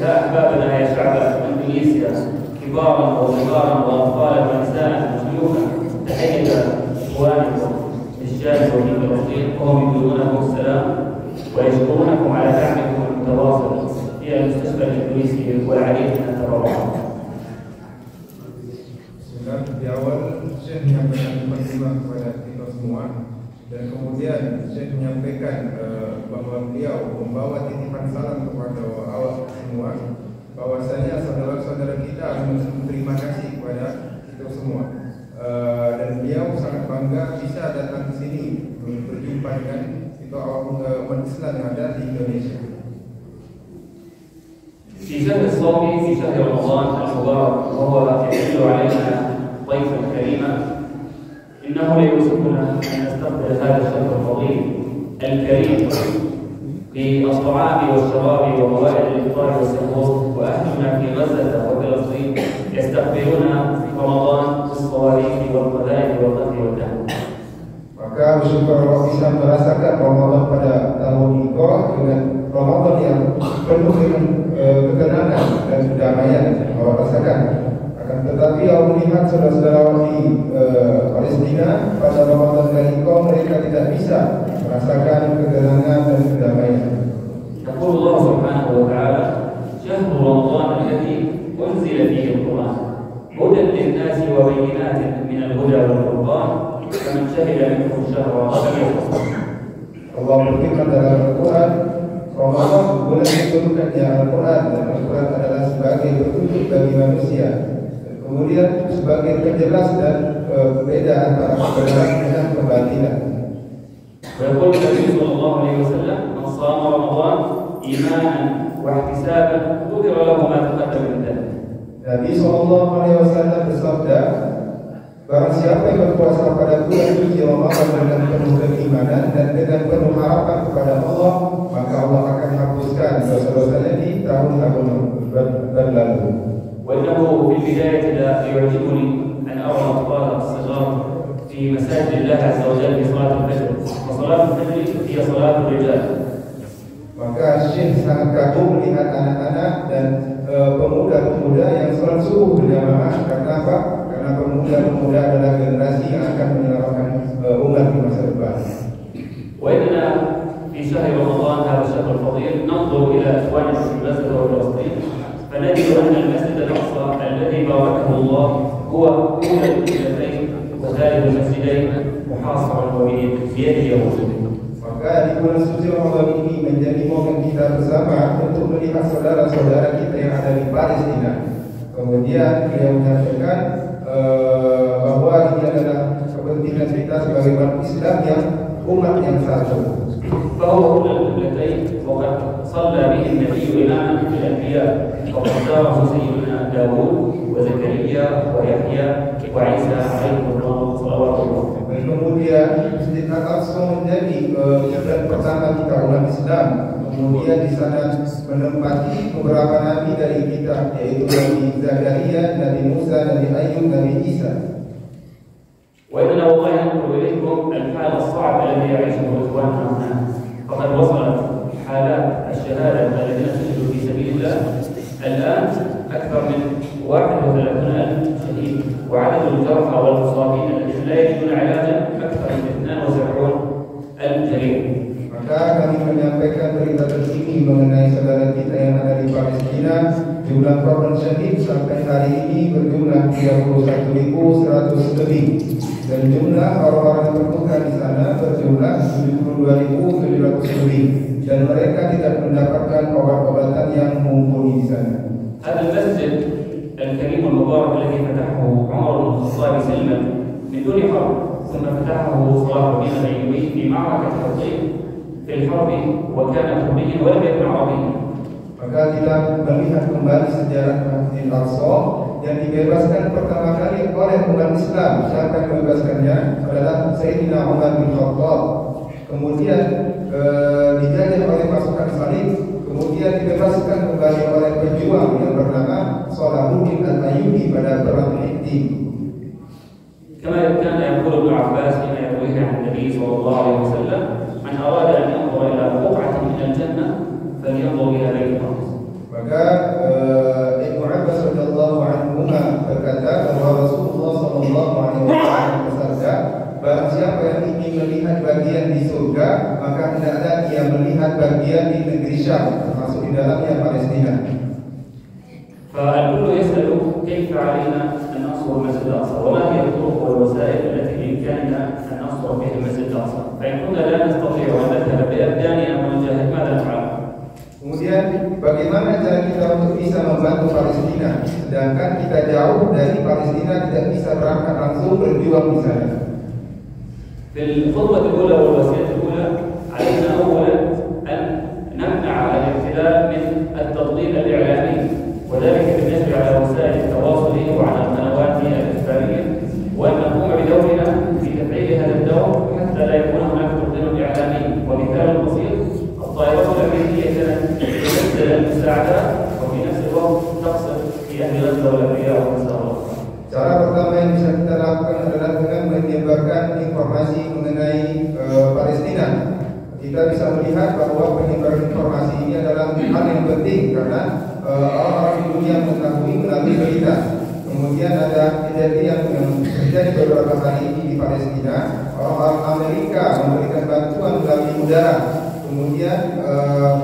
يا أحبابنا يا شعب إندونيسيا كبارا وصغارا وأطفالا ونساء وشيوخا، تحية إخوانكم الشام وفي فلسطين وهم يقولونكم السلام ويشكرونكم على دعمكم المتواصل في المستشفى الإندونيسي والعديد من التبرعات. Di awal Syekh menyampaikan pertimbangan kepada kita semua, dan kemudian Syekh menyampaikan bahwa beliau membawa titipan salam kepada awak semua, bahwasanya saudara-saudara kita harus berterima kasih kepada kita semua, dan beliau sangat bangga bisa datang ke sini berjumpa dengan kita umat Islam yang ada di Indonesia. في شهر الصوم في شهر رمضان المبارك وهو يدل علينا ضيفا كريما، انه ليوسفنا ان نستقبل هذا الشهر الفضيل الكريم بالطعام والشراب وموائد الافطار والسحور، واهلنا في غزه وفلسطين يستقبلون رمضان بالصواريخ والقذائف والقتل والدم. Maka bersyukur Allah bisa merasakan Ramadan pada tahun ini dengan Ramadan yang penuh dengan ketenangan dan kedamaian yang Allah rasakan. Akan tetapi Allah melihat saudara-saudara di Palestina pada Ramadan kali ini mereka tidak bisa merasakan ketenangan dan kedamaian. يقول الله سبحانه وتعالى: شهر رمضان الذي أنزل فيه القرآن هدى للناس وبينات من الهدى والفرقان فمن شهد منكم الشهر فليصم. Allah berfirman dalam Al-Quran, Ramadan bulan diturunkannya Al-Quran, dan Al-Quran adalah sebagai petunjuk bagi manusia, dan kemudian sebagai penjelas dan pembeda antara kebenaran dan kebatilan. ويقول النبي صلى الله عليه وسلم: من صام رمضان إيمانا واحتسابا غفر له ما تقدم من ذنبه. Nabi SAW bersabda, barang siapa yang berpuasa pada bulan suci Ramadan dengan penuh keimanan dan dengan penuh harapan kepada Allah, maka Allah akan hapuskan dosa-dosanya di tahun-tahun berlalu. وإنه في البداية لا يعجبني أن أرى الأطفال الصغار في مساجد الله عز وجل في صلاة الفجر، وصلاة الفجر هي صلاة الرجال. Maka Syekh sangat kagum melihat anak-anak dan pemuda-pemuda yang sholat subuh berjamaah. Karena apa? Karena pemuda-pemuda adalah generasi yang akan menyelamatkan umat di masa depan. وإننا في شهر رمضان هذا الشهر الفضيل ننظر إلى إخواننا في غزة وفلسطين فنجد أن المسجد الأقصى الذي باركه الله هو أولى القبلتين وثالث المسجدين محاصرا وبيده يهود. Maka di bulan suci Ramadan ini menjadi momen kita bersama untuk melihat saudara-saudara kita yang ada di Palestina. Kemudian dia menyampaikan bahwa ini adalah kepentingan kita sebagai umat Islam yang umat yang satu. فهو أولى القبلتين وقد صلى به النبي إماما في الأنبياء وقد اختاره سيدنا داوود وزكريا ويحيى وعيسى عليهم صلوات الله. Dan kemudian Masjid Al-Aqsa menjadi kiblat pertama kita umat Islam. Kemudian di sana menempati beberapa nabi dari kita, yaitu Nabi Zakaria, Nabi Musa, Nabi Ayub, Nabi Isa. وإننا والله ننظر إليكم الحال الصعب الذي يعيشه إخواننا هنا، فقد وصلت حالات الشهادة الذين شهدوا في سبيل الله الآن أكثر من 31,000 شهيد، وعدد الجرحى والمصابين الذين لا يجدون علاجا أكثر من 72,000 جريح. Maka kami menyampaikan berita terkini mengenai saudara kita yang ada di Palestina. Jumlah korban syahid sampai hari ini berjumlah 31.100 lebih, dan jumlah orang-orang yang terluka di sana berjumlah 72.700 lebih, dan mereka tidak mendapatkan obat-obatan yang mumpuni di sana. هذا المسجد الكريم المبارك الذي فتحه عمر بن الخطاب سلما من دون حرب، ثم فتحه صلاح الدين الايوبي في معركة حطين في الحرب وكان كرديا ولم يكن عربيا. Maka kita melihat kembali sejarah Masjid Al-Aqsa yang dibebaskan pertama kali oleh umat Islam. Siapa yang membebaskannya adalah Sayyidina Umar bin Khattab. Kemudian dijajah oleh pasukan Salib, kemudian dibebaskan kembali oleh pejuang yang bernama Salahuddin Al-Ayyubi pada perang Hittin. كما كان يقول ابن عباس فيما يرويه عن النبي صلى الله عليه وسلم: من أراد أن ينظر إلى بقعة من الجنة فلينظر إلى بيت المقدس. Maka melihat bagian di surga, maka hendaklah ia melihat bagian di negeri Syam, termasuk di dalamnya Palestina. فالكل يسأل كيف علينا أن ننصر المسجد الأقصى وما هي الطرق والوسائل التي بإمكاننا أن ننصر بها المسجد الأقصى فإن كنا لا نستطيع أن نذهب بأبداننا ونجاهد ماذا نفعل؟ Kemudian bagaimana cara kita untuk bisa membantu Palestina sedangkan kita jauh dari Palestina, tidak bisa berangkat langsung berjuang di sana. في الخطوة الأولى والوسيلة الأولى علينا أولا أن نمنع الاعتداء من التضليل الإعلامي وذلك بالنسبة على وسائل التواصل وعلى القنوات الإخبارية وأن نقوم بدورنا في تفعيل هذا الدور حتى لا يكون هناك تضليل إعلامي. ومثال بسيط الطائرات الأمريكية كانت تنزل المساعدات وفي نفس الوقت تقصد في أهل غزة والأبرياء ونسأل الله. Cara pertama yang bisa kita lakukan adalah dengan menyebarkan informasi mengenai Palestina. Kita bisa melihat bahwa penyebaran informasi ini adalah hal yang penting karena orang-orang di dunia mengetahui melalui berita. Kemudian ada kejadian yang terjadi beberapa hari ini di Palestina. Orang-orang Amerika memberikan bantuan melalui udara. Kemudian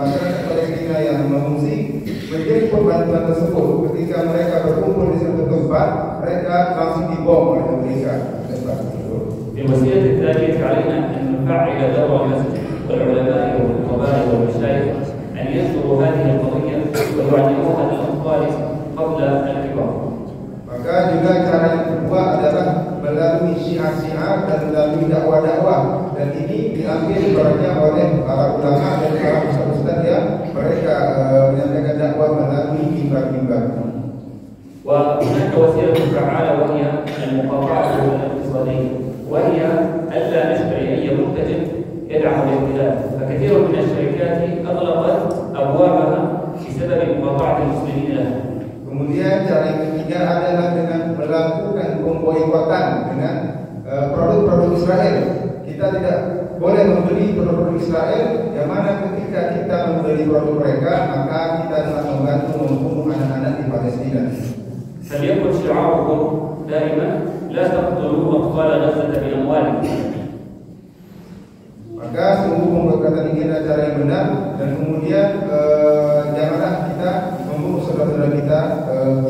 masyarakat Palestina yang mengungsi menjadi bantuan tersebut. Ketika mereka berkumpul di satu tempat, mereka langsung dibom oleh Amerika. بالوسيلة الثانية علينا أن نفعل دور المسجد والعلماء والقبائل والمشايخ أن ينشروا هذه القضية ويعلموها للأطفال قبل الكبار. Maka juga cara yang kedua adalah melalui syiar-syiar dan melalui dakwah-dakwah, dan ini diambil perannya oleh para ulama dan para ustaz-ustaz yang mereka menyampaikan dakwah melalui mimbar-mimbar. وهناك وسيلة فعالة وهي المقاطعة الاقتصادية وهي ألا نشتري أي منتج يدعم الاحتلال فكثير من الشركات أغلقت أبوابها بسبب مقاطعة المسلمين لها. Kemudian cara yang ketiga adalah dengan melakukan pemboikotan dengan produk-produk Israel. Kita tidak boleh membeli produk-produk Israel, yang mana ketika kita membeli produk mereka, maka kita telah membantu membunuh anak-anak di Palestina. فليكن شعاركم دائما لا تقتلوا أطفال غزة بأموالكم. Maka sungguh pemboikotan ini adalah cara yang benar, dan kemudian janganlah kita membunuh saudara-saudara kita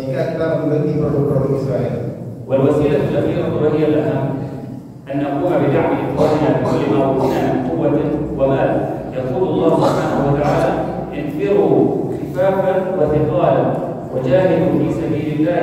jika kita membeli produk-produk Israel. والوسيلة الأخيرة وهي الأهم أن نقوم بدعم إخواننا بكل ما أوتينا من قوة ومال. يقول الله سبحانه وتعالى: انفروا خفافا وثقالا وجاهدوا في سبيل الله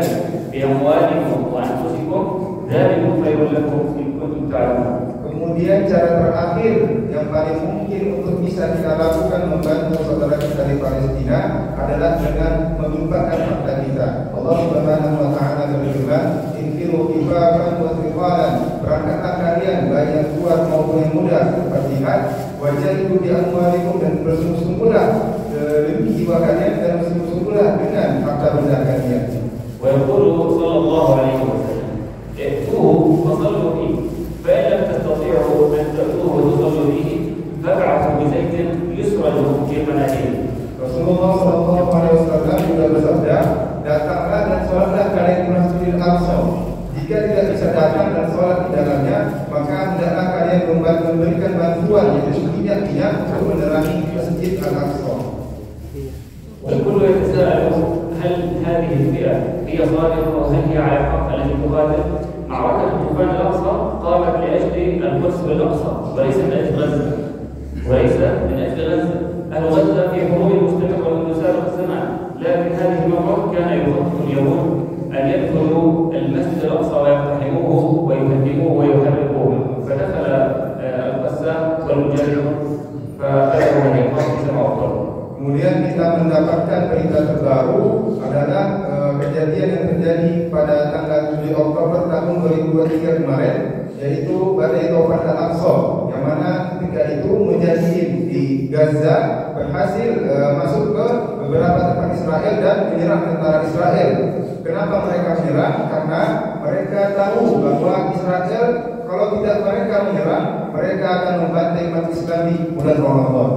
بأموالكم وأنفسكم ذلكم خير لكم إن كنتم تعلمون. Kemudian cara terakhir yang paling mungkin untuk bisa kita lakukan membantu saudara kita di Palestina adalah dengan mengimpakkan harta kita. Allah Subhanahu wa taala berfirman, "Infiru khifafan wa thiqalan." Berangkatlah kalian baik yang kuat maupun yang muda berjihad, wajahidu bi amwalikum, dan bersungguh-sungguhlah demi jiwa kalian, dan bersungguh-sungguhlah dengan harta benda kalian. Wa yaqulu sallallahu alaihi wasallam, "Ituhu fasallu fihi." فإن لم تستطيعوا أن تأتوه وتصلوا به فابعثوا بزيت يسرج في منازلهم. Rasulullah Shallallahu Alaihi Wasallam juga bersabda, datanglah dan sholatlah kalian di Masjidil Aqsa. Jika tidak bisa datang dan sholat di dalamnya, maka hendaklah kalian memberikan bantuan yaitu minyak untuk menerangi Masjid Al-Aqsa. والكل يتساءل هل هذه الفئة هي صادقة وهل هي على حق التي تقاتل؟ معركة طوفان الأقصى قامت لأجل القدس والأقصى وليس من أجل غزة، وليس من أجل غزة. أهل غزة في حروب مستمرة منذ سابق الزمان، لكن هذه المرة كان يخطط اليهود أن يدخلوا المسجد الأقصى ويقتحموه ويهدموه ويحرقوه، فدخل القسام والمجاهدون فبدأوا من يقام في 7 أكتوبر. Kemudian kita mendapatkan berita terbaru adalah kejadian yang terjadi pada tanggal 7 Oktober tahun 2023 kemarin, yaitu badai Taufan Al-Aqsa, yang mana ketika itu mujahidin di Gaza berhasil masuk ke beberapa tempat Israel dan menyerang tentara Israel. Kenapa mereka menyerang? Karena mereka tahu bahwa Israel kalau tidak mereka menyerang, mereka akan membantai umat Islam di bulan Ramadan.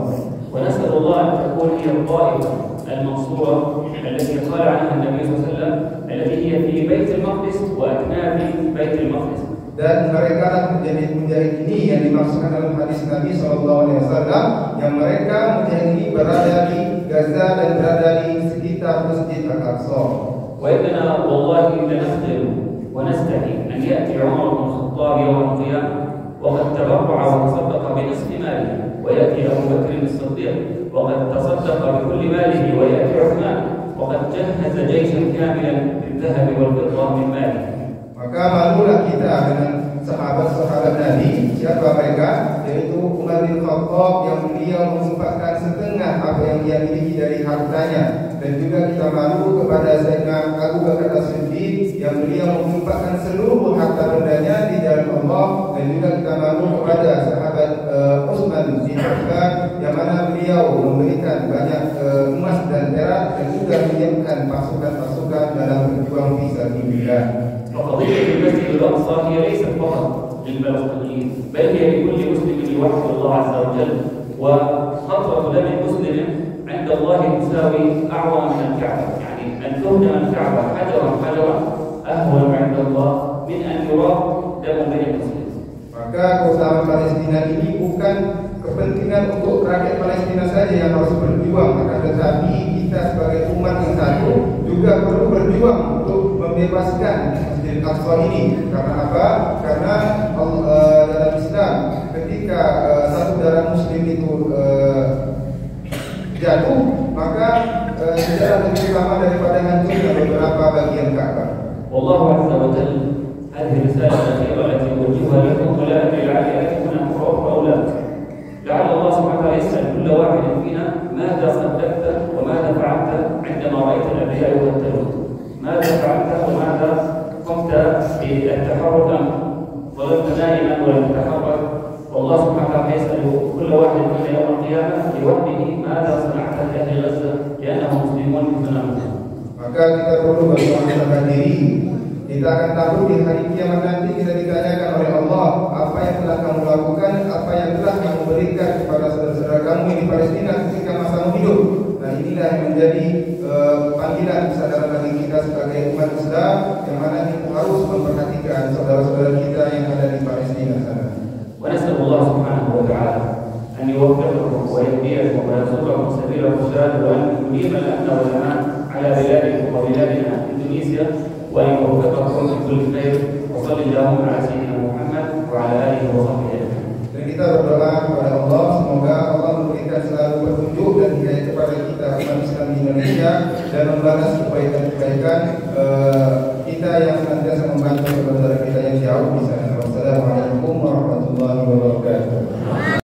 ونسأل الله أن تكون هي الطائفة المنصورة التي قال عنها النبي صلى الله عليه وسلم التي هي في بيت المقدس وأكناف بيت المقدس. dan mereka mujahid ini yang dimaksudkan dalam hadis Nabi SAW, yang mereka mujahid ini berada di Gaza dan berada di sekitar Masjid Al-Aqsa. وإننا والله لنخجل ونستحي أن يأتي عمر بن الخطاب يوم القيامة وقد تبرع وتصدق بنصف ماله، ويأتي أبو بكر الصديق وقد تصدق بكل ماله، ويأتي عثمان وقد جهز جيشا كاملا بالذهب والفضة من ماله. Maka malulah kita dengan sahabat-sahabat Nabi. Siapa mereka? Yaitu Umar bin Khattab yang beliau menginfakkan setengah apa yang dia miliki dari hartanya, dan juga kita malu kepada Sayyidina Abu Bakar As-Siddiq yang beliau menginfakkan seluruh harta bendanya di jalan Allah, dan juga kita malu kepada sahabat Utsman bin Affan yang mana beliau memberikan banyak emas dan perak, dan juga menyiapkan pasukan-pasukan dalam berjuang fi sabilillah. وقضية المسجد الأقصى هي ليست فقط للفلسطينيين، بل هي لكل مسلم يوحد الله عز وجل، وخطوة دم مسلم عند الله تساوي أعظم من الكعبة، يعني أن تهدم الكعبة حجرا حجرا أهون عند الله من أن يراق دم امرئ مسلم. Maka keutamaan Palestina ini bukan kepentingan untuk rakyat Palestina saja yang harus berjuang, akan tetapi kita sebagai umat yang satu juga perlu berjuang untuk membebaskan Masjid Al-Aqsa ini. Karena apa? Karena dalam Islam ketika satu darah Muslim itu jatuh, maka sejarah lebih lama daripada hancurnya beberapa bagian Ka'bah. والله عز وجل هذه الرسالة الأخيرة التي أوجهها لكم ولا أدري لعلي أكون أقرأ أو لا. لعل الله سبحانه وتعالى يسأل كل واحد فينا ماذا صدقت وماذا فعلت عندما رأيت الأنبياء يقتلون؟ ماذا فعلت وماذا قمت بالتحرك أم ظللت نائما ولم تتحرك؟ والله سبحانه وتعالى يسأل كل واحد فينا يوم القيامة لوحده ماذا صنعت لأهل غزة لأنهم مسلمون مثلنا. Maka kita perlu bermuhasabah diri. Kita akan tahu di hari kiamat nanti kita ditanyakan oleh Allah, apa yang telah kamu lakukan, apa yang telah kamu berikan kepada saudara-saudara kamu di Palestina ketika masamu hidup. Nah, inilah yang menjadi panggilan kesadaran bagi kita sebagai umat Islam, yang mana kita harus memperhatikan saudara-saudara kita yang ada di Palestina sana. ونسأل الله سبحانه وتعالى أن يوفقكم ويهديكم ويرزقكم سبيل الرشاد، وأن يديم الأمن والأمان على بلادكم وبلادنا إندونيسيا، وأن يوفقكم بكل خير. وصلى اللهم على سيدنا محمد وعلى آله وصحبه أجمعين. Dan kita berdoa kepada Allah, semoga Allah memberikan selalu petunjuk dan hidayah kepada kita umat Islam di Indonesia dan membalas kebaikan